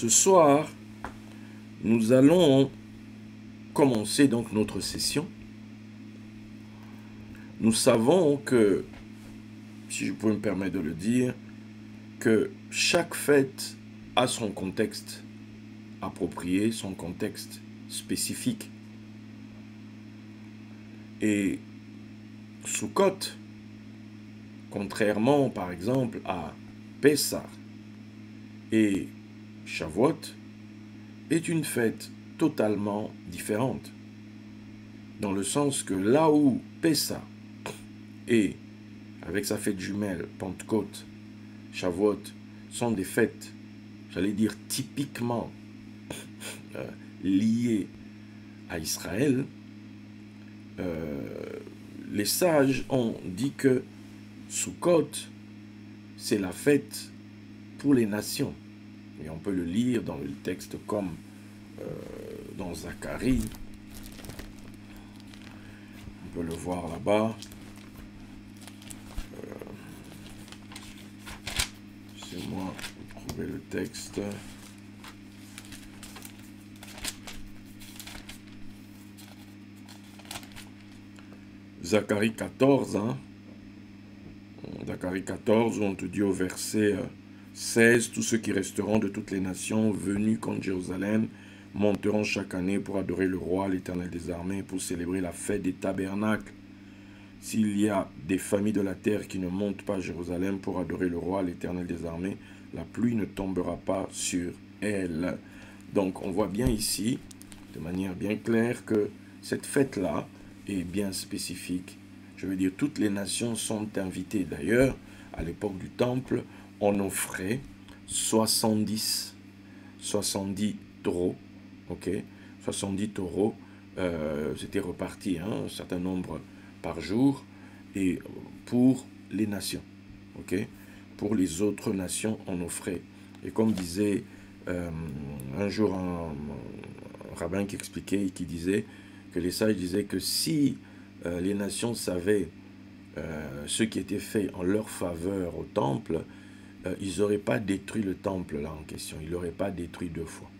Ce soir, nous allons commencer donc notre session. Nous savons que, si je peux me permettre de le dire, que chaque fête a son contexte approprié, son contexte spécifique. Et Sukkot, contrairement par exemple à Pessah et Shavuot, est une fête totalement différente. Dans le sens que là où Pessah et avec sa fête jumelle, Pentecôte, Shavuot, sont des fêtes, j'allais dire typiquement liées à Israël, les sages ont dit que Sukkot, c'est la fête pour les nations. Et on peut le lire dans le texte comme dans Zacharie. On peut le voir là-bas. C'est moi pour trouver le texte. Zacharie 14, hein. Zacharie 14, où on te dit au verset 16, tous ceux qui resteront de toutes les nations venus contre Jérusalem monteront chaque année pour adorer le roi, l'Éternel des armées, pour célébrer la fête des tabernacles. S'il y a des familles de la terre qui ne montent pas à Jérusalem pour adorer le roi, l'Éternel des armées, la pluie ne tombera pas sur elles. Donc on voit bien ici, de manière bien claire, que cette fête-là est bien spécifique. Je veux dire, toutes les nations sont invitées. D'ailleurs, à l'époque du temple, on offrait 70 taureaux, ok, 70 taureaux, c'était reparti, hein, un certain nombre par jour, et pour les nations, ok, pour les autres nations, on offrait. Et comme disait un jour un rabbin qui expliquait, qui disait que les sages disaient que si les nations savaient ce qui était fait en leur faveur au temple, ils n'auraient pas détruit le temple là en question. Ils ne l'auraient pas détruit deux fois.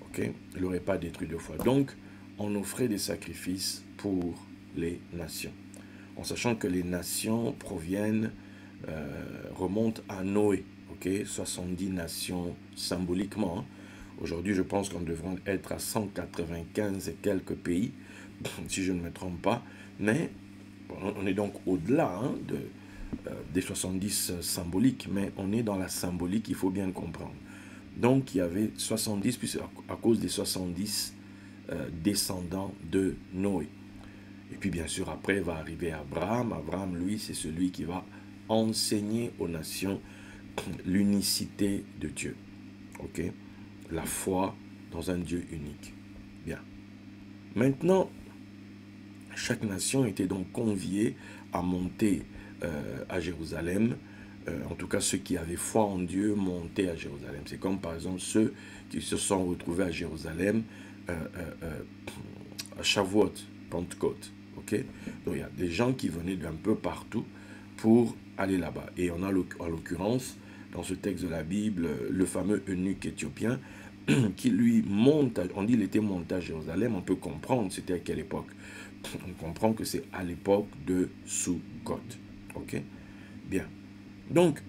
Ok? Ils ne l'auraient pas détruit deux fois. Donc, on offrait des sacrifices pour les nations. En sachant que les nations proviennent, remontent à Noé. Ok? 70 nations symboliquement. Aujourd'hui, je pense qu'on devrait être à 195 et quelques pays, si je ne me trompe pas. Mais on est donc au-delà hein, des 70 symboliques, mais on est dans la symbolique, il faut bien comprendre. Donc, il y avait 70, puis à cause des 70 descendants de Noé. Et puis, bien sûr, après va arriver Abraham. Abraham, lui, c'est celui qui va enseigner aux nations l'unicité de Dieu. Ok? La foi dans un Dieu unique. Bien. Maintenant, chaque nation était donc conviée à monter à Jérusalem. En tout cas, ceux qui avaient foi en Dieu montaient à Jérusalem. C'est comme par exemple ceux qui se sont retrouvés à Jérusalem à Shavuot, Pentecôte. Okay? Donc il y a des gens qui venaient d'un peu partout pour aller là-bas. Et on a en l'occurrence, dans ce texte de la Bible, le fameux eunuque éthiopien qui lui monte, on dit qu'il était monté à Jérusalem, on peut comprendre c'était à quelle époque. On comprend que c'est à l'époque de Sukkot. Ok? Bien. Donc,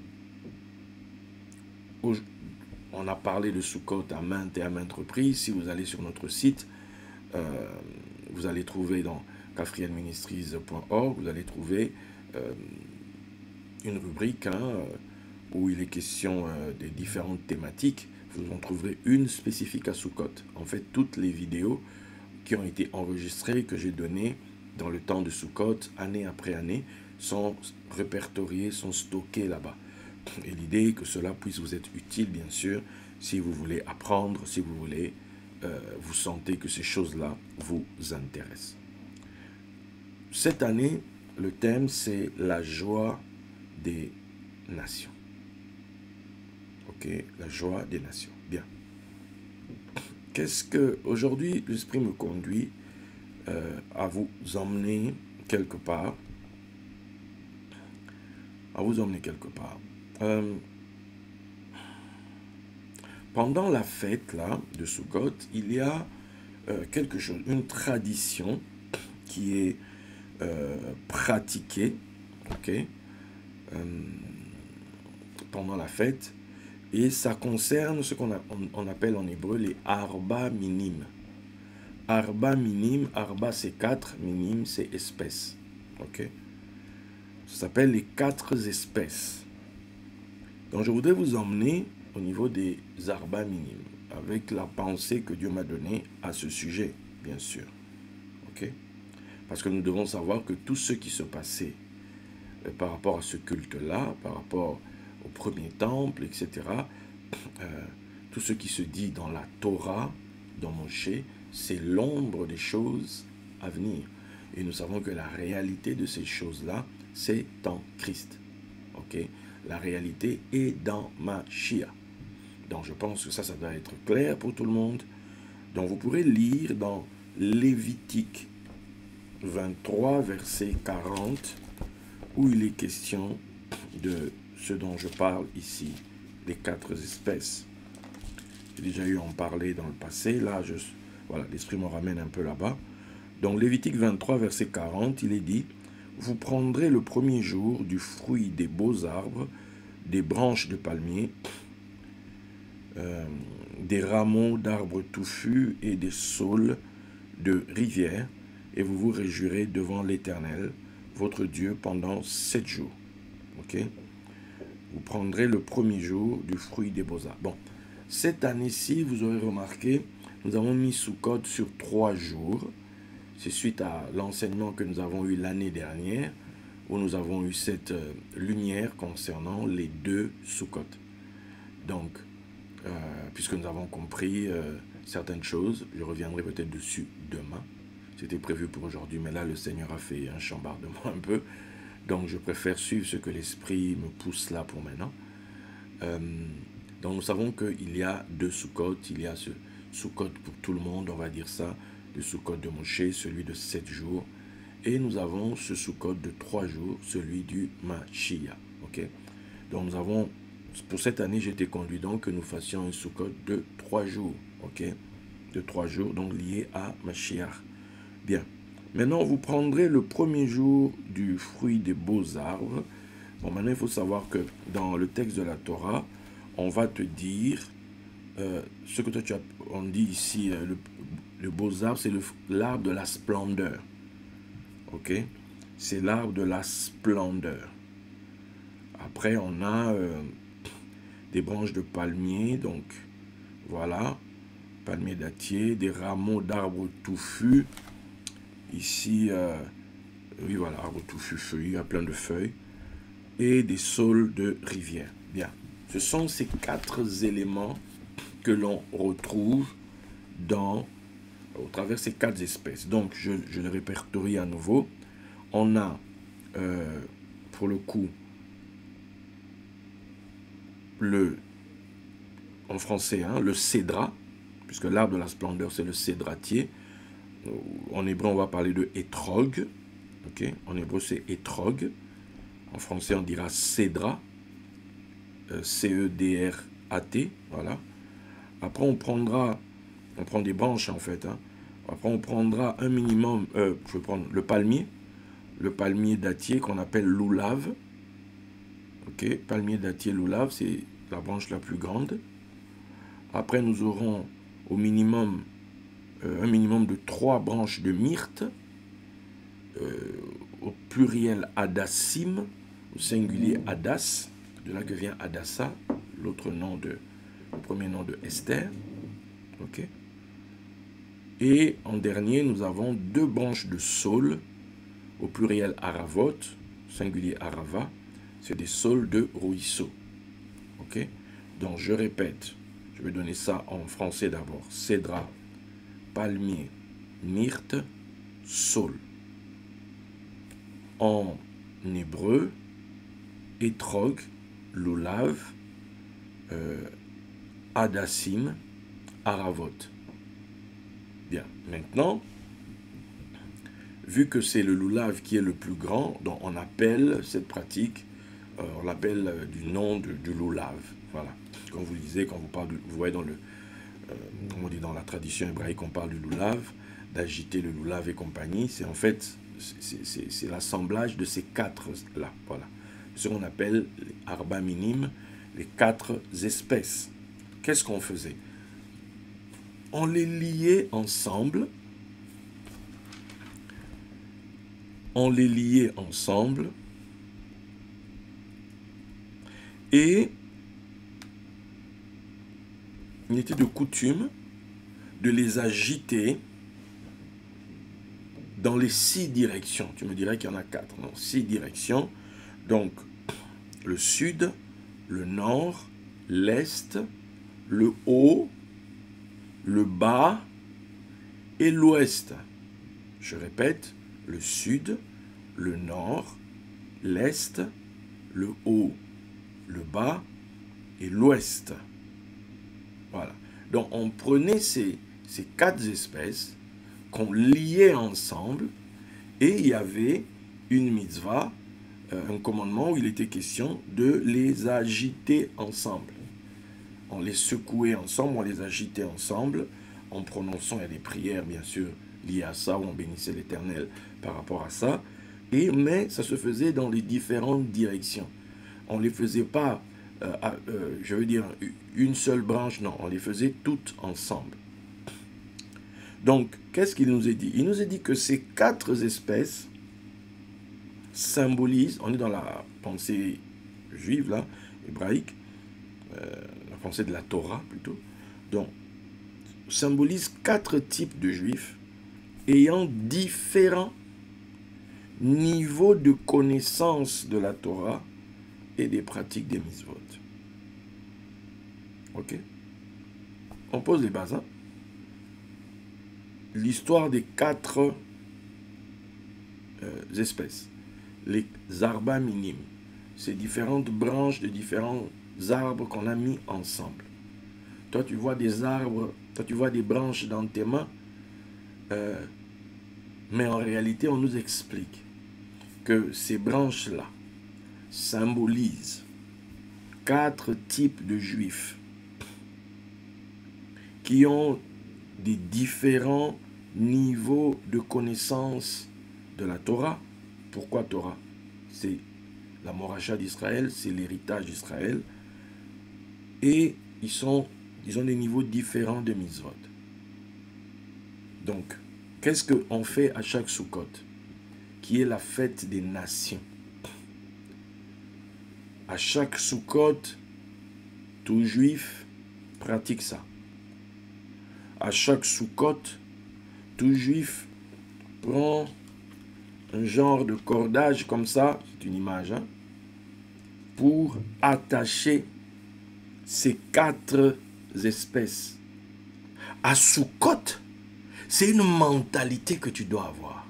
on a parlé de Sukkot à maintes et à maintes reprises. Si vous allez sur notre site, vous allez trouver dans kafrienministries.org, vous allez trouver une rubrique hein, où il est question des différentes thématiques. Vous en trouverez une spécifique à Sukkot. En fait, toutes les vidéos qui ont été enregistrées, que j'ai données dans le temps de Sukkot, année après année, sont répertoriées, sont stockées là-bas. Et l'idée est que cela puisse vous être utile, bien sûr, si vous voulez apprendre, si vous voulez, vous sentez que ces choses-là vous intéressent. Cette année, le thème, c'est la joie des nations. Ok, la joie des nations. Bien. Qu'est-ce que, aujourd'hui, l'Esprit me conduit à vous emmener quelque part. pendant la fête là, de Sukkot, il y a quelque chose, une tradition qui est pratiquée, ok, pendant la fête, et ça concerne ce qu'on appelle en hébreu les arba minim. Arba minim, arba c'est 4, minim c'est espèces, ok. Ça s'appelle les 4 espèces. Donc je voudrais vous emmener au niveau des arba minim, avec la pensée que Dieu m'a donnée à ce sujet, bien sûr. Ok? Parce que nous devons savoir que tout ce qui se passait par rapport à ce culte-là, par rapport au premier temple, etc., tout ce qui se dit dans la Torah, dans Moshe, c'est l'ombre des choses à venir. Et nous savons que la réalité de ces choses-là, c'est en Christ. Ok? La réalité est dans Mashiach. Donc je pense que ça doit être clair pour tout le monde. Donc vous pourrez lire dans Lévitique 23, verset 40, où il est question de ce dont je parle ici, les 4 espèces. J'ai déjà eu à en parler dans le passé, là, voilà, l'Esprit me ramène un peu là-bas. Donc Lévitique 23, verset 40, il est dit, « Vous prendrez le premier jour du fruit des beaux arbres, des branches de palmier, des rameaux d'arbres touffus et des saules de rivière, et vous vous réjouirez devant l'Éternel, votre Dieu, pendant 7 jours. » Ok? Vous prendrez le premier jour du fruit des beaux arbres. Bon, cette année-ci, vous aurez remarqué, nous avons mis Sukkot sur 3 jours. C'est suite à l'enseignement que nous avons eu l'année dernière, où nous avons eu cette lumière concernant les 2 Sukkot. Donc, puisque nous avons compris certaines choses, je reviendrai peut-être dessus demain. C'était prévu pour aujourd'hui, mais là, le Seigneur a fait un chambardement un peu. Donc, je préfère suivre ce que l'Esprit me pousse là pour maintenant. Donc, nous savons qu'il y a 2 Sukkot. Il y a ce Sukkot pour tout le monde, on va dire ça, le Sukkot de Moshe, celui de 7 jours. Et nous avons ce Sukkot de 3 jours, celui du Mashiach. Ok? Donc, nous avons, pour cette année, j'ai été conduit donc que nous fassions un Sukkot de 3 jours. Ok? De 3 jours, donc lié à Mashiach. Bien. Maintenant, vous prendrez le premier jour du fruit des beaux arbres. Bon, maintenant, il faut savoir que dans le texte de la Torah, on va te dire ce que toi tu as, on dit ici, le beaux arbre, c'est l'arbre de la splendeur. Ok? C'est l'arbre de la splendeur. Après, on a des branches de palmier, donc voilà, palmier dattier, des rameaux d'arbres touffus. Ici, oui, voilà, arbre touffu feuillu, il y a plein de feuilles. Et des saules de rivière. Bien. Ce sont ces 4 éléments que l'on retrouve au travers ces 4 espèces. Donc, je le répertorie à nouveau. On a, pour le coup, en français, hein, le cédra, puisque l'arbre de la splendeur, c'est le cédratier. En hébreu, on va parler de étrog. Okay? En hébreu, c'est étrog. En français, on dira cédra. C-E-D-R-A-T. Voilà. Après, on prend des branches, en fait. Hein. Après, on prendra un minimum, je vais prendre le palmier dattier qu'on appelle loulav. Ok? Palmier dattier loulav, c'est la branche la plus grande. Après, nous aurons au minimum un minimum de 3 branches de myrte, au pluriel hadassim, au singulier hadas, de là que vient Hadassa, le premier nom de Esther. Ok. Et en dernier, nous avons 2 branches de saule, au pluriel haravot, singulier harava, c'est des saules de ruisseau. Ok. Donc je répète, je vais donner ça en français d'abord. Cédra, palmier, myrte, saule. En hébreu, étrog, loulav, hadassim, haravot. Bien, maintenant, vu que c'est le loulav qui est le plus grand, donc on appelle cette pratique, on l'appelle du nom du loulav. Voilà. Quand vous lisez, quand vous parlez, vous voyez dans le, on dit dans la tradition hébraïque, on parle du loulav, d'agiter le loulav et compagnie. C'est en fait, c'est l'assemblage de ces quatre-là. Voilà. Ce qu'on appelle les arba minim, les quatre espèces. Qu'est-ce qu'on faisait? On les liait ensemble. On les liait ensemble. Et il était de coutume de les agiter dans les 6 directions. Tu me dirais qu'il y en a 4, non? 6 directions. Donc, le sud, le nord, l'est, le haut, le bas et l'ouest. Je répète, le sud, le nord, l'est, le haut, le bas et l'ouest. Voilà. Donc, on prenait ces 4 espèces qu'on liait ensemble et il y avait une mitzvah, un commandement où il était question de les agiter ensemble. On les secouait ensemble, on les agitait ensemble en prononçant des prières, bien sûr, liées à ça, où on bénissait l'Éternel par rapport à ça. Mais ça se faisait dans les différentes directions. On ne les faisait pas, je veux dire, une seule branche, non, on les faisait toutes ensemble. Donc, qu'est-ce qu'il nous a dit? Il nous a dit que ces 4 espèces symbolisent, on est dans la pensée juive, là, hébraïque, la pensée de la Torah plutôt, donc, symbolise 4 types de juifs ayant différents niveaux de connaissance de la Torah et des pratiques des mitzvot. Ok? On pose les bases, hein? L'histoire des 4 espèces. Les arba minimes. Ces différentes branches de différents arbres qu'on a mis ensemble. Toi, tu vois des arbres, toi, tu vois des branches dans tes mains, mais en réalité, on nous explique que ces branches-là symbolisent 4 types de juifs qui ont des différents niveaux de connaissance de la Torah. Pourquoi Torah? C'est la moracha d'Israël, c'est l'héritage d'Israël. Et ils ont des niveaux différents de mitzvot. Donc, qu'est-ce qu'on fait à chaque Sukkot, qui est la fête des nations? À chaque Sukkot, tout juif pratique ça. À chaque Sukkot, tout juif prend un genre de cordage comme ça, c'est une image, hein, pour attacher ces 4 espèces. À Sukkot, c'est une mentalité que tu dois avoir.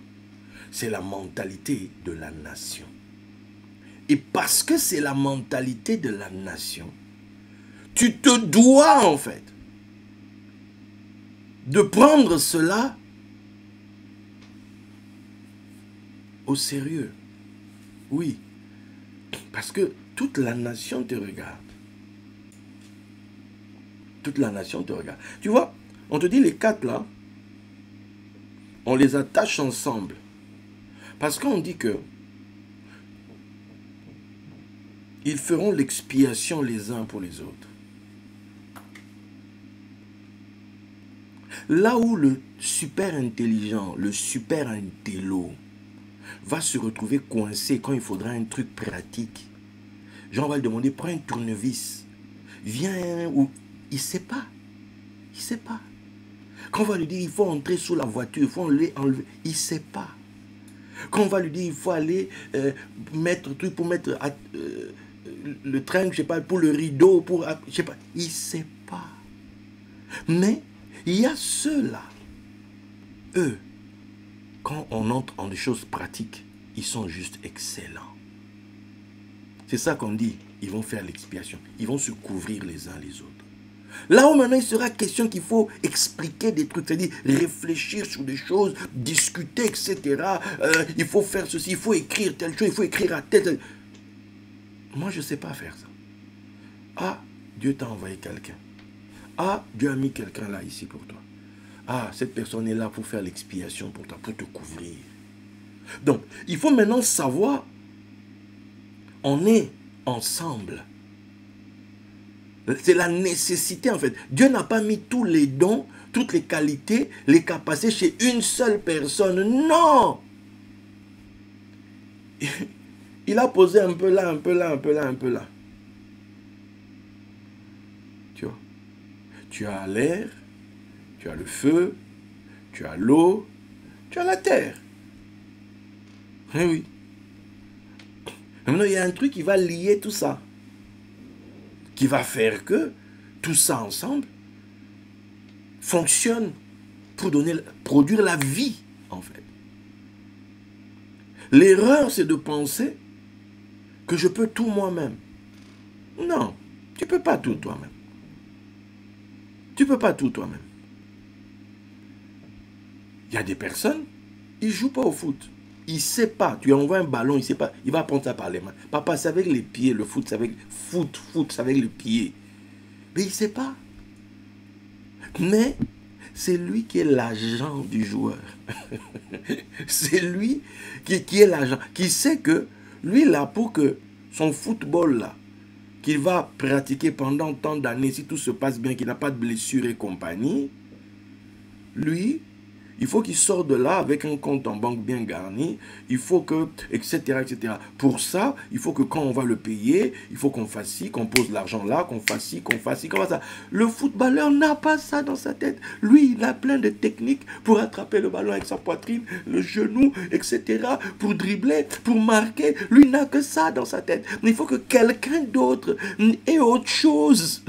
C'est la mentalité de la nation. Et parce que c'est la mentalité de la nation, tu te dois en fait de prendre cela au sérieux. Oui, parce que toute la nation te regarde. Toute la nation te regarde. Tu vois, on te dit les 4 là, on les attache ensemble. Parce qu'on dit que ils feront l'expiation les uns pour les autres. Là où le super intelligent, le super intello, va se retrouver coincé quand il faudra un truc pratique. Genre, on va lui demander, prends un tournevis. Viens, ou il ne sait pas. Il ne sait pas. Quand on va lui dire, il faut entrer sous la voiture, il faut enlever, il ne sait pas. Quand on va lui dire, il faut aller mettre truc pour mettre le train, je ne sais pas, pour le rideau, pour, je sais pas, il ne sait pas. Mais il y a ceux-là, eux, quand on entre en des choses pratiques, ils sont juste excellents. C'est ça qu'on dit, ils vont faire l'expiation. Ils vont se couvrir les uns les autres. Là où maintenant il sera question qu'il faut expliquer des trucs, c'est-à-dire réfléchir sur des choses, discuter, etc. Il faut faire ceci, il faut écrire telle chose, il faut écrire à telle... Moi, je ne sais pas faire ça. Ah, Dieu t'a envoyé quelqu'un. Ah, Dieu a mis quelqu'un là, ici pour toi. Ah, cette personne est là pour faire l'expiation pour toi, pour te couvrir. Donc, il faut maintenant savoir, on est ensemble. C'est la nécessité en fait. Dieu n'a pas mis tous les dons, toutes les qualités, les capacités chez une seule personne. Non! Il a posé un peu là, un peu là, un peu là, un peu là. Tu vois? Tu as l'air, tu as le feu, tu as l'eau, tu as la terre. Eh oui. Maintenant, il y a un truc qui va lier tout ça. Qui va faire que tout ça ensemble fonctionne pour produire la vie, en fait. L'erreur, c'est de penser que je peux tout moi-même. Non, tu ne peux pas tout toi-même. Tu ne peux pas tout toi-même. Il y a des personnes, ils ne jouent pas au foot. Il ne sait pas. Tu lui envoies un ballon, il ne sait pas. Il va prendre ça par les mains. Papa, c'est avec les pieds. Le foot, c'est avec... Foot, c'est avec les pieds. Mais il ne sait pas. Mais c'est lui qui est l'agent du joueur. C'est lui qui est l'agent. Qui sait que lui, là, pour que son football, là, qu'il va pratiquer pendant tant d'années, si tout se passe bien, qu'il n'a pas de blessure et compagnie, lui, il faut qu'il sorte de là avec un compte en banque bien garni. Il faut que, etc., etc. Pour ça, il faut que quand on va le payer, il faut qu'on fasse ci, qu'on pose l'argent là, qu'on fasse ci, qu'on fasse ci, qu'on fasse ça. Le footballeur n'a pas ça dans sa tête. Lui, il a plein de techniques pour attraper le ballon avec sa poitrine, le genou, etc., pour dribbler, pour marquer. Lui n'a que ça dans sa tête. Mais il faut que quelqu'un d'autre ait autre chose.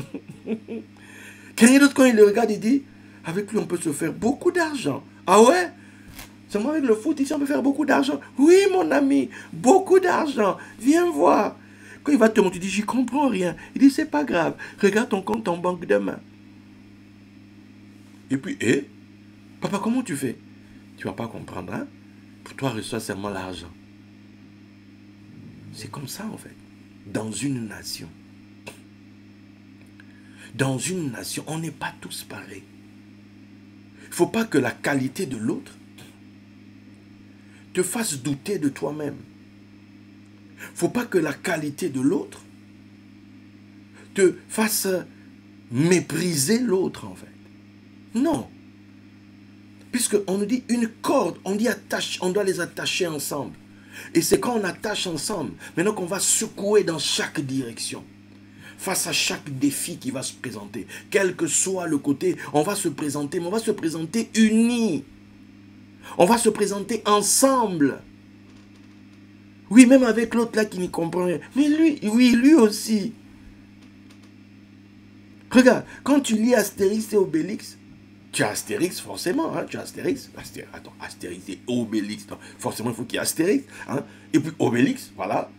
Quelqu'un d'autre, quand il le regarde, il dit, avec lui, on peut se faire beaucoup d'argent. Ah ouais? C'est moi avec le foot, ici, on peut faire beaucoup d'argent. Oui, mon ami, beaucoup d'argent. Viens voir. Quand il va te montrer, tu dis, j'y comprends rien. Il dit, c'est pas grave. Regarde ton compte en banque demain. Et puis, papa, comment tu fais? Tu vas pas comprendre, hein? Pour toi, reçois seulement l'argent. C'est comme ça, en fait. Dans une nation. Dans une nation, on n'est pas tous pareils. Il ne faut pas que la qualité de l'autre te fasse douter de toi-même. Il ne faut pas que la qualité de l'autre te fasse mépriser l'autre, en fait. Non. Puisqu'on nous dit une corde, on dit attache, on doit les attacher ensemble. Et c'est quand on attache ensemble, maintenant qu'on va secouer dans chaque direction. Face à chaque défi qui va se présenter, quel que soit le côté, on va se présenter, mais on va se présenter unis. On va se présenter ensemble. Oui, même avec l'autre là qui n'y comprend rien. Mais lui, oui, lui aussi. Regarde, quand tu lis Astérix et Obélix, tu as Astérix forcément, hein, tu as Astérix. Attends, Astérix et Obélix, non, forcément il faut qu'il y ait Astérix. Hein, et puis Obélix, voilà.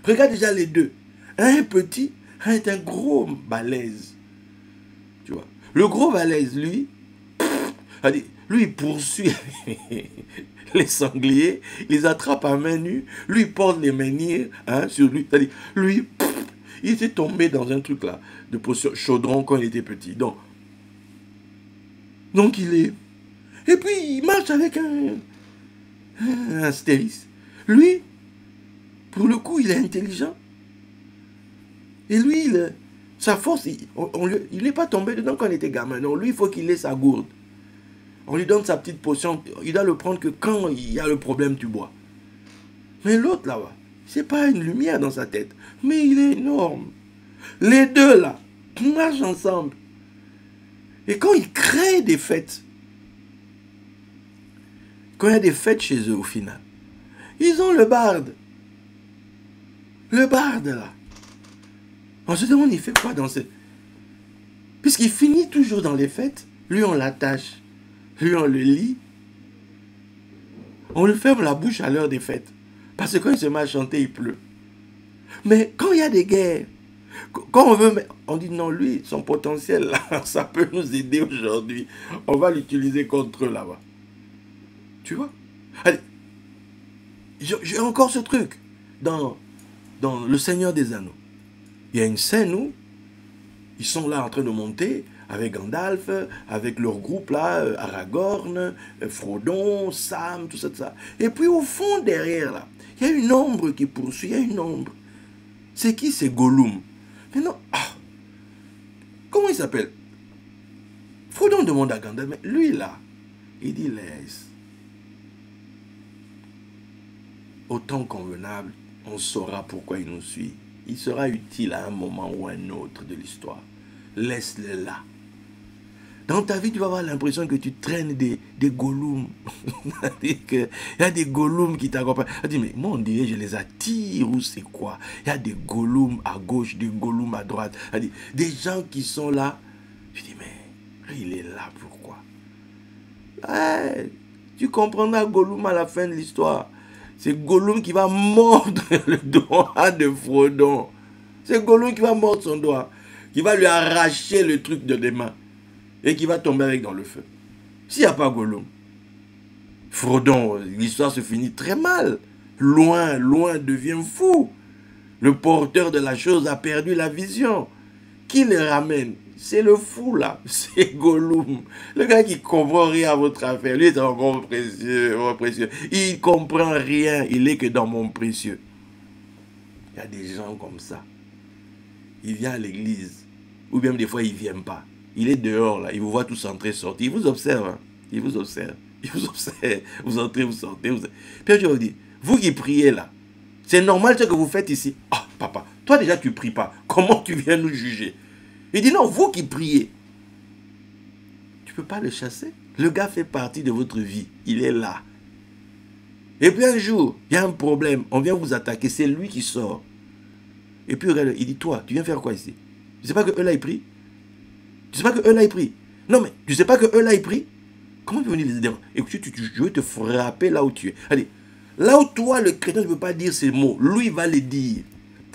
Regarde déjà les deux. Un petit, un est un gros balèze. Tu vois. Le gros balèze, lui, il poursuit les sangliers, il les attrape à main nue, lui il porte les menhirs sur lui. C'est-à-dire, lui, il était tombé dans un truc là, de chaudron quand il était petit. Donc il est... Et puis il marche avec un Astérix. Lui, pour le coup, il est intelligent. Et lui, sa force, il n'est pas tombé dedans quand il était gamin. Non, lui, il faut qu'il ait sa gourde. On lui donne sa petite potion. Il doit le prendre que quand il y a le problème, tu bois. Mais l'autre, là-bas, c'est pas une lumière dans sa tête. Mais il est énorme. Les deux, là, marchent ensemble. Et quand ils créent des fêtes, quand il y a des fêtes chez eux, au final, ils ont le barde. Le barde, là. On se demande, il fait quoi dans cette... Puisqu'il finit toujours dans les fêtes, lui, on l'attache. Lui, on le lit. On lui ferme la bouche à l'heure des fêtes. Parce que quand il se met à chanter, il pleut. Mais quand il y a des guerres, quand on veut... On dit non, lui, son potentiel, là, ça peut nous aider aujourd'hui. On va l'utiliser contre eux, là-bas. Tu vois? Allez, j'ai encore ce truc. Dans Le Seigneur des Anneaux. Il y a une scène où Ils sont là en train de monter avec Gandalf, avec leur groupe là, Aragorn, Frodon, Sam, tout ça, tout ça. Et puis au fond, derrière là, il y a une ombre qui poursuit, il y a une ombre. C'est qui? C'est Gollum. Mais non, comment il s'appelle? Frodon demande à Gandalf, mais lui là, il dit laisse. Au temps convenable, on saura pourquoi il nous suit. Il sera utile à un moment ou à un autre de l'histoire. Laisse-le là. Dans ta vie, tu vas avoir l'impression que tu traînes des Gollum. Il y a des Gollum qui t'accompagnent. Tu dis, mais moi, on dirait je les attire ou c'est quoi? Il y a des Gollum à gauche, des Gollum à droite. Des gens qui sont là. Je dis, mais il est là, pourquoi? Tu comprendras Gollum à la fin de l'histoire. C'est Gollum qui va mordre le doigt de Frodon. C'est Gollum qui va mordre son doigt. Qui va lui arracher le truc de des mains. Et qui va tomber avec dans le feu. S'il n'y a pas Gollum, Frodon, l'histoire se finit très mal. Loin, loin devient fou. Le porteur de la chose a perdu la vision. Qui le ramène? C'est le fou là, c'est Gollum. Le gars qui comprend rien à votre affaire, lui est encore précieux, précieux. Il comprend rien, il est que dans mon précieux. Il y a des gens comme ça. Il vient à l'église, ou bien des fois il ne vient pas. Il est dehors là, il vous voit tous entrer, sortir. Il vous observe, hein? Il vous observe. Il vous observe. Vous entrez, vous sortez. Puis je vous dis, vous qui priez là, c'est normal ce que vous faites ici. Ah, papa, toi déjà tu ne pries pas. Comment tu viens nous juger? Il dit non, vous qui priez. Tu ne peux pas le chasser. Le gars fait partie de votre vie. Il est là. Et puis un jour, il y a un problème. On vient vous attaquer. C'est lui qui sort. Et puis regarde, il dit, toi, tu viens faire quoi ici? Tu ne sais pas que eux là, ils prient? Tu ne sais pas que eux là, ils prient? Non, mais tu ne sais pas que eux là, ils prient? Comment tu peux venir les aider? Écoute, je vais te frapper là où tu es. Allez, là où toi, le chrétien, ne peut pas dire ces mots, lui, il va les dire.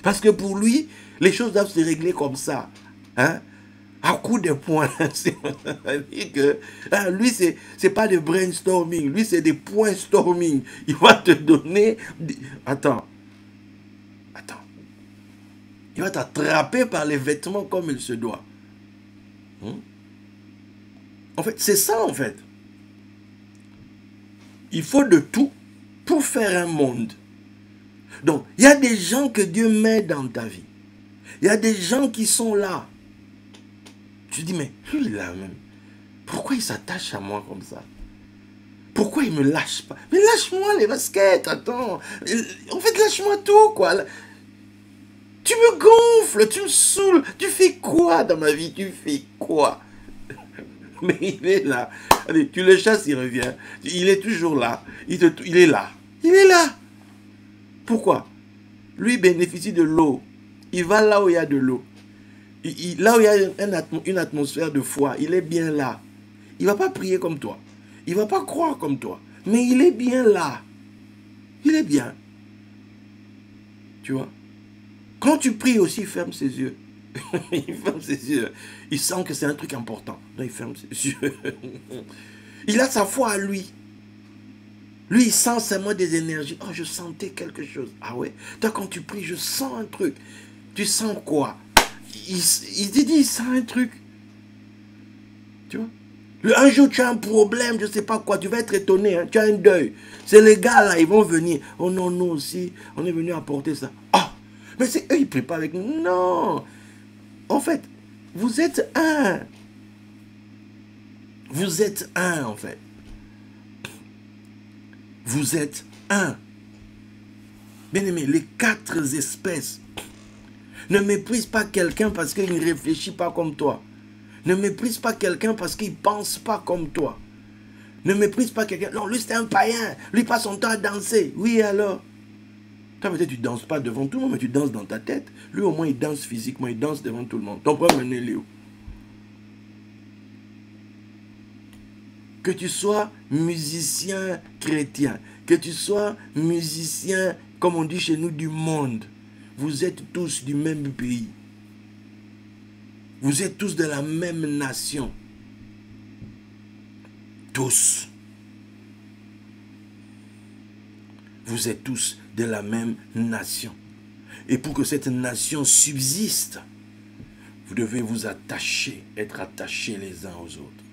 Parce que pour lui, les choses doivent se régler comme ça. Hein? À coup de poing. Lui, c'est pas de brainstorming. Lui, c'est des points storming. Il va te donner... Attends. Il va t'attraper par les vêtements comme il se doit. En fait, c'est ça, en fait. Il faut de tout pour faire un monde. Donc, il y a des gens que Dieu met dans ta vie. Il y a des gens qui sont là. Tu dis, mais lui là même, pourquoi il s'attache à moi comme ça? Pourquoi il me lâche pas? Mais lâche-moi les baskets, attends. En fait, lâche-moi tout, quoi. Tu me gonfles, tu me saoules. Tu fais quoi dans ma vie? Tu fais quoi? Mais il est là. Allez, tu le chasses, il revient. Il est toujours là. Il est là. Il est là. Pourquoi? Lui bénéficie de l'eau. Il va là où il y a de l'eau. Là où il y a une atmosphère de foi, il est bien là. Il ne va pas prier comme toi. Il ne va pas croire comme toi. Mais il est bien là. Il est bien. Tu vois? Quand tu pries aussi, il ferme ses yeux. Il ferme ses yeux. Il sent que c'est un truc important. Donc il ferme ses yeux. Il a sa foi à lui. Lui, il sent seulement des énergies. Oh, je sentais quelque chose. Ah ouais? Toi, quand tu pries, je sens un truc. Tu sens quoi? Il te dit, il sent un truc. Tu vois? Un jour, tu as un problème, je ne sais pas quoi, tu vas être étonné, hein, tu as un deuil. C'est les gars là, ils vont venir. Oh non, nous aussi, on est venu apporter ça. Ah, mais c'est eux, ils ne prient pas avec nous. Non. En fait, vous êtes un. Vous êtes un, en fait. Vous êtes un. Bien aimé, les 4 espèces. Ne méprise pas quelqu'un parce qu'il ne réfléchit pas comme toi. Ne méprise pas quelqu'un parce qu'il ne pense pas comme toi. Ne méprise pas quelqu'un. Non, lui c'est un païen. Lui passe son temps à danser. Oui, alors. Toi peut-être tu ne danses pas devant tout le monde, mais tu danses dans ta tête. Lui au moins il danse physiquement, il danse devant tout le monde. Ton problème est Léo. Que tu sois musicien chrétien, que tu sois musicien, comme on dit chez nous, du monde. Vous êtes tous du même pays. Vous êtes tous de la même nation. Tous. Vous êtes tous de la même nation. Et pour que cette nation subsiste, Vous devez vous attacher, être attachés les uns aux autres.